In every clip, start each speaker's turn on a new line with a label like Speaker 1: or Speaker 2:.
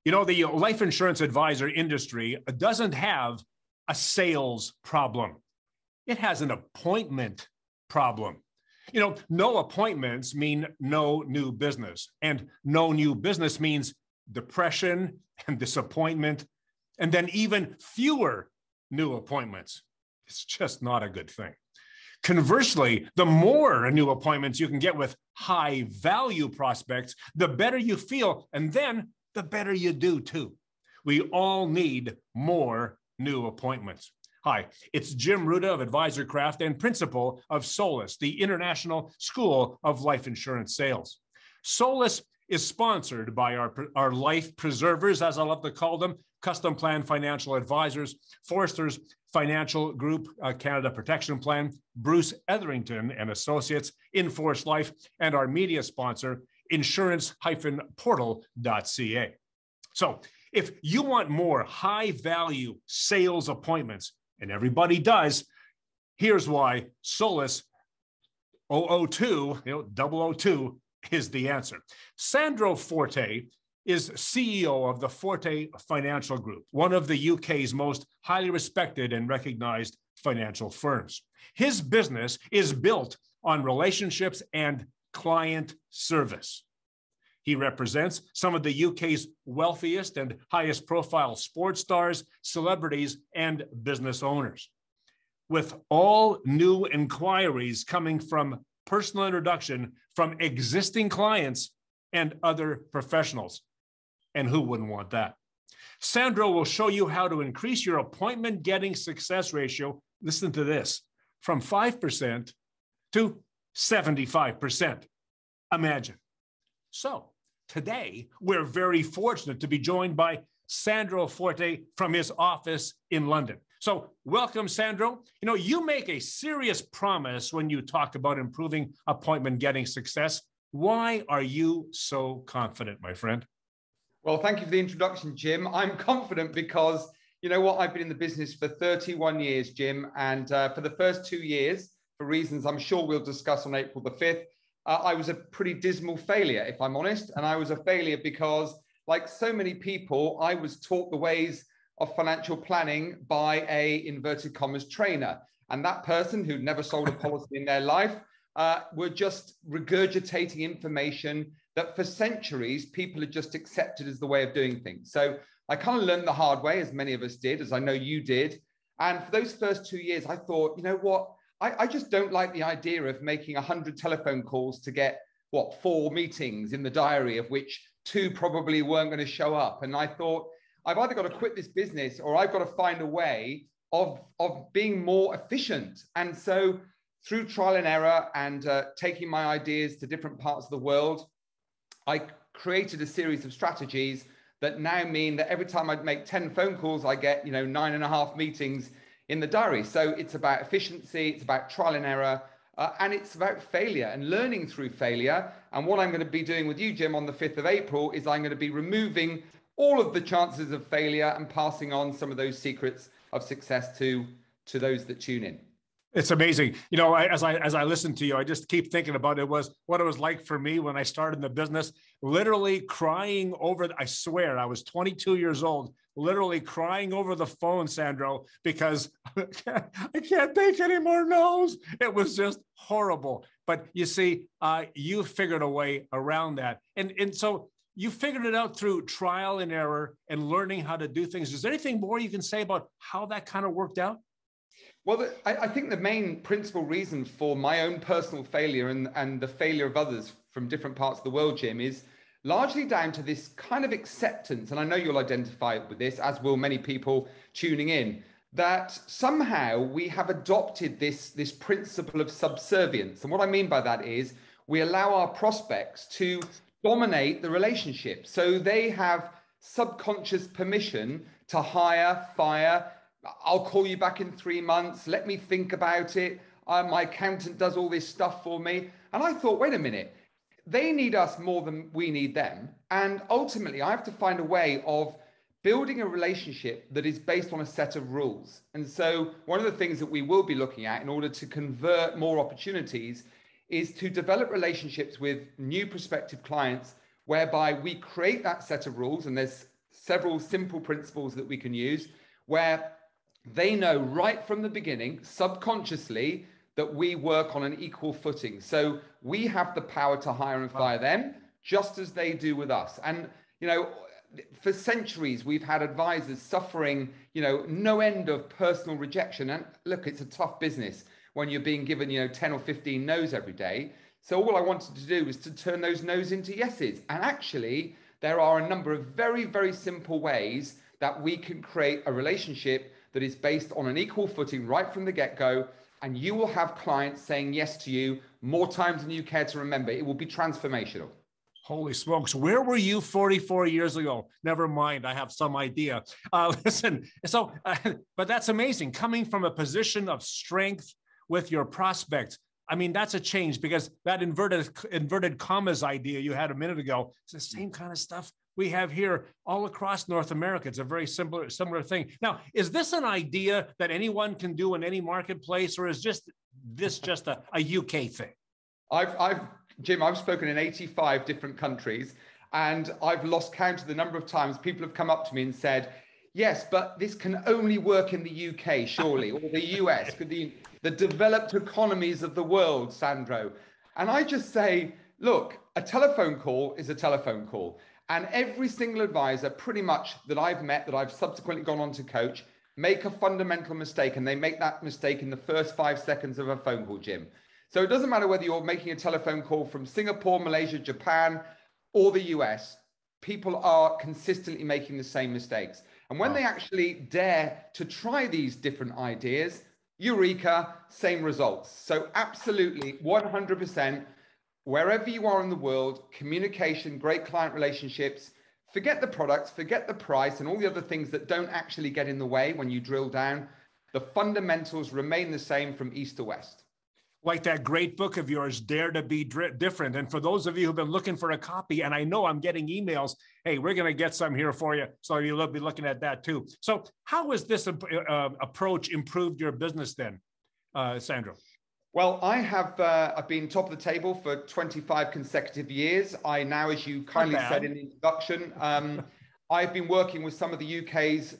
Speaker 1: You know, the life insurance advisor industry doesn't have a sales problem. It has an appointment problem. You know, no appointments mean no new business, and no new business means depression and disappointment, and then even fewer new appointments. It's just not a good thing. Conversely, the more new appointments you can get with high value prospects, the better you feel, and then the better you do too. We all need more new appointments. Hi, it's Jim Ruta of Advisor Craft and principal of SOLIS, the International School of Life Insurance Sales. SOLIS is sponsored by our life preservers, as I love to call them, Custom Plan Financial Advisors, Forrester's Financial Group, Canada Protection Plan, Bruce Etherington and Associates, Inforce Life, and our media sponsor, insurance-portal.ca. So if you want more high-value sales appointments, and everybody does, here's why SOLIS 002, 002 is the answer. Sandro Forte is CEO of the Forte Financial Group, one of the UK's most highly respected and recognized financial firms. His business is built on relationships and client service. He represents some of the UK's wealthiest and highest profile sports stars, celebrities, and business owners. With all new inquiries coming from personal introduction from existing clients and other professionals. And who wouldn't want that? Sandro will show you how to increase your appointment getting success ratio, listen to this, from 5% to 75%. Imagine. So today, we're very fortunate to be joined by Sandro Forte from his office in London. So welcome, Sandro. You know, you make a serious promise when you talk about improving appointment getting success. Why are you so confident, my friend?
Speaker 2: Well, thank you for the introduction, Jim. I'm confident because, you know what, I've been in the business for 31 years, Jim. And for the first 2 years, for reasons I'm sure we'll discuss on April the 5th, I was a pretty dismal failure, if I'm honest. And I was a failure because, like so many people, I was taught the ways of financial planning by a inverted commas trainer. And that person who'd never sold a policy in their life were just regurgitating information that for centuries people had just accepted as the way of doing things. So I kind of learned the hard way, as many of us did, as I know you did. And for those first 2 years, I thought, you know what? I just don't like the idea of making 100 telephone calls to get, 4 meetings in the diary, of which 2 probably weren't going to show up. And I thought, I've either got to quit this business or I've got to find a way of being more efficient. And so through trial and error and taking my ideas to different parts of the world, I created a series of strategies that now mean that every time I make 10 phone calls, I get, 9.5 meetings in the diary. So it's about efficiency, it's about trial and error, and it's about failure and learning through failure. And what I'm going to be doing with you, Jim, on the 5th of April is I'm going to be removing all of the chances of failure and passing on some of those secrets of success to those that tune in.
Speaker 1: It's amazing. You know, as I listen to you, I just keep thinking about what it was like for me when I started in the business, literally crying over, I swear I was 22 years old, literally crying over the phone, Sandro, because I can't take any more no's. It was just horrible. But you see, you figured a way around that. And so you figured it out through trial and error and learning how to do things. Is there anything more you can say about how that kind of worked out?
Speaker 2: Well, I think the main principal reason for my own personal failure and the failure of others from different parts of the world, Jim, is largely down to this kind of acceptance. And I know you'll identify with this, as will many people tuning in, that somehow we have adopted this principle of subservience. And what I mean by that is we allow our prospects to dominate the relationship. So they have subconscious permission to hire, fire. I'll call you back in 3 months. Let me think about it. My accountant does all this stuff for me. And I thought, wait a minute, they need us more than we need them. And ultimately, I have to find a way of building a relationship that is based on a set of rules. And so one of the things that we will be looking at in order to convert more opportunities is to develop relationships with new prospective clients whereby we create that set of rules. And there's several simple principles that we can use where they know right from the beginning, subconsciously, that we work on an equal footing. So we have the power to hire and fire them just as they do with us. And, for centuries, we've had advisors suffering, no end of personal rejection. And look, it's a tough business when you're being given, 10 or 15 no's every day. So all I wanted to do was to turn those no's into yeses. And actually, there are a number of very, very simple ways that we can create a relationship that is based on an equal footing right from the get-go. And you will have clients saying yes to you more times than you care to remember. It will be transformational.
Speaker 1: Holy smokes. Where were you 44 years ago? Never mind. I have some idea. But that's amazing. Coming from a position of strength with your prospects. I mean, that's a change, because that inverted commas idea you had a minute ago, it's the same kind of stuff we have here all across North America. It's a very similar thing. Now, is this an idea that anyone can do in any marketplace, or is this just a UK thing?
Speaker 2: Jim, I've spoken in 85 different countries, and I've lost count of the number of times people have come up to me and said, yes, but this can only work in the UK, surely, or the US, the developed economies of the world, Sandro. And I just say, look, a telephone call is a telephone call. And every single advisor pretty much that I've met, that I've subsequently gone on to coach, make a fundamental mistake, and they make that mistake in the first 5 seconds of a phone call, Jim. So it doesn't matter whether you're making a telephone call from Singapore, Malaysia, Japan, or the US, people are consistently making the same mistakes. And when they actually dare to try these different ideas, eureka, same results. So absolutely, 100%, wherever you are in the world, communication, great client relationships, forget the products, forget the price, and all the other things that don't actually get in the way when you drill down. The fundamentals remain the same from east to west.
Speaker 1: Like that great book of yours, Dare to Be Different. And for those of you who've been looking for a copy, and I know I'm getting emails, hey, we're going to get some here for you. So you'll be looking at that too. So how has this approach improved your business then, Sandro?
Speaker 2: Well, I've been top of the table for 25 consecutive years. I now, as you kindly said in the introduction, I've been working with some of the UK's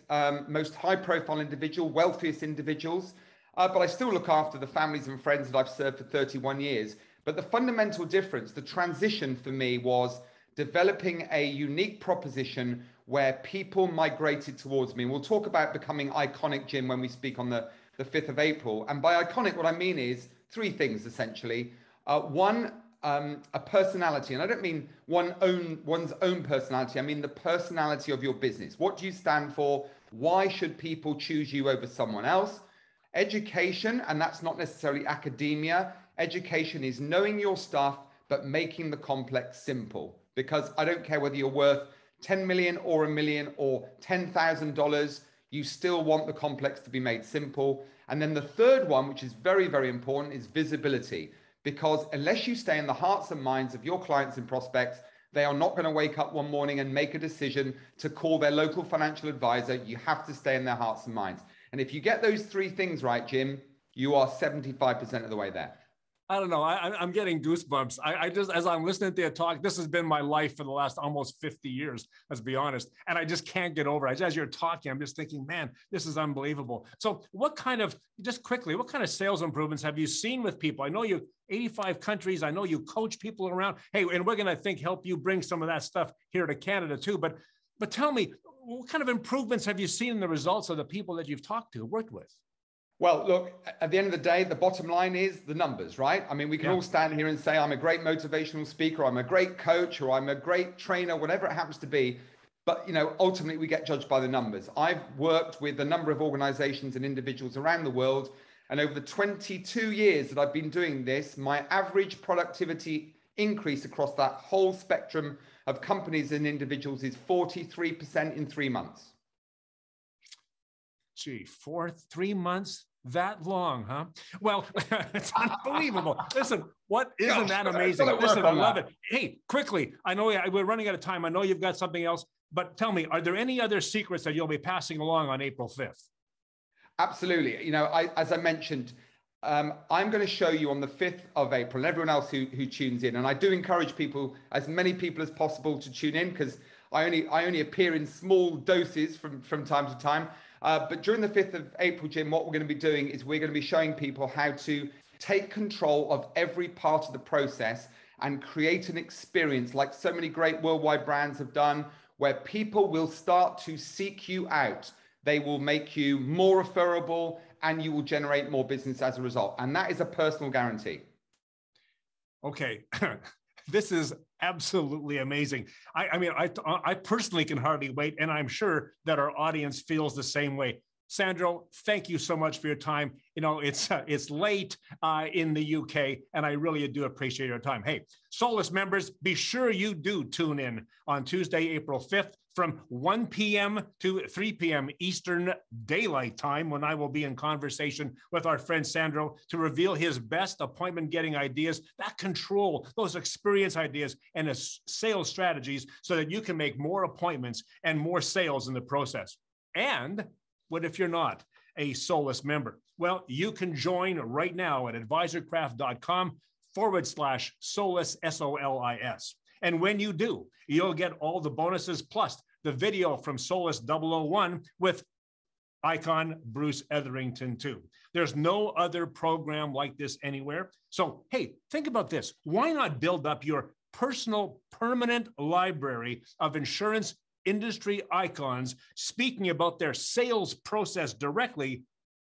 Speaker 2: most high-profile wealthiest individuals. But I still look after the families and friends that I've served for 31 years. But the fundamental difference, the transition for me, was developing a unique proposition where people migrated towards me. And we'll talk about becoming iconic, Jim, when we speak on the 5th of April. And by iconic, what I mean is 3 things, essentially. One, a personality. And I don't mean one's own personality. I mean the personality of your business. What do you stand for? Why should people choose you over someone else? Education, and that's not necessarily academia. Education is knowing your stuff, but making the complex simple. Because I don't care whether you're worth 10 million or $1 million or $10,000, you still want the complex to be made simple. And then the third one, which is very, very important, is visibility. Because unless you stay in the hearts and minds of your clients and prospects, they are not going to wake up one morning and make a decision to call their local financial advisor. You have to stay in their hearts and minds. And if you get those 3 things right, Jim, you are 75% of the way there.
Speaker 1: I don't know. I'm getting goosebumps. I just, as I'm listening to you talk, this has been my life for the last almost 50 years, let's be honest. And I just can't get over it. As you're talking, I'm just thinking, man, this is unbelievable. So just quickly, what kind of sales improvements have you seen with people? I know you 85 countries. I know you coach people around. Hey, and we're going to help you bring some of that stuff here to Canada too. But tell me, what kind of improvements have you seen in the results of the people that you've talked to, worked with?
Speaker 2: Well, look, at the end of the day, the bottom line is the numbers, right? I mean, we can all stand here and say, I'm a great motivational speaker, I'm a great coach, or I'm a great trainer, whatever it happens to be. But, ultimately we get judged by the numbers. I've worked with a number of organizations and individuals around the world. And over the 22 years that I've been doing this, my average productivity increase across that whole spectrum of companies and individuals is 43% in 3 months.
Speaker 1: Gee, 3 months? That long, huh? Well, it's unbelievable. Listen, isn't that amazing? Listen, I love it. Hey, quickly, I know we're running out of time. I know you've got something else, but tell me, are there any other secrets that you'll be passing along on April 5th?
Speaker 2: Absolutely. As I mentioned, I'm going to show you on the 5th of April, and everyone else who tunes in. And I do encourage people, as many people as possible, to tune in, because I only appear in small doses from time to time. But during the 5th of April, Jim, what we're going to be doing is we're going to be showing people how to take control of every part of the process and create an experience like so many great worldwide brands have done, where people will start to seek you out. They will make you more referable and you will generate more business as a result. And that is a personal guarantee.
Speaker 1: Okay. This is absolutely amazing. I personally can hardly wait, and I'm sure that our audience feels the same way. Sandro, thank you so much for your time. You know, it's late in the UK, and I really do appreciate your time. Hey, SOLIS members, be sure you do tune in on Tuesday, April 5th from 1 p.m. to 3 p.m. Eastern Daylight Time, when I will be in conversation with our friend Sandro to reveal his best appointment getting ideas, that control, those experience ideas, and his sales strategies so that you can make more appointments and more sales in the process. And what if you're not a SOLIS member? Well, you can join right now at advisorcraft.com/SOLIS, SOLIS. And when you do, you'll get all the bonuses plus the video from SOLIS 001 with icon Bruce Etherington too. There's no other program like this anywhere. So, hey, think about this. Why not build up your personal permanent library of insurance industry icons speaking about their sales process directly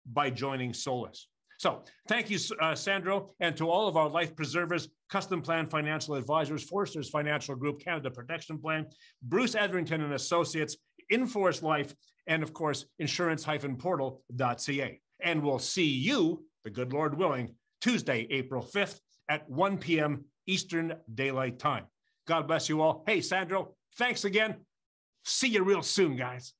Speaker 1: by joining SOLIS? So thank you, Sandro, and to all of our life preservers, Custom Plan Financial Advisors, Forsters Financial Group, Canada Protection Plan, Bruce Etherington and Associates, Inforce Life, and of course, insurance-portal.ca. And we'll see you, the good Lord willing, Tuesday, April 5th at 1 p.m. Eastern Daylight Time. God bless you all. Hey, Sandro, thanks again. See you real soon, guys.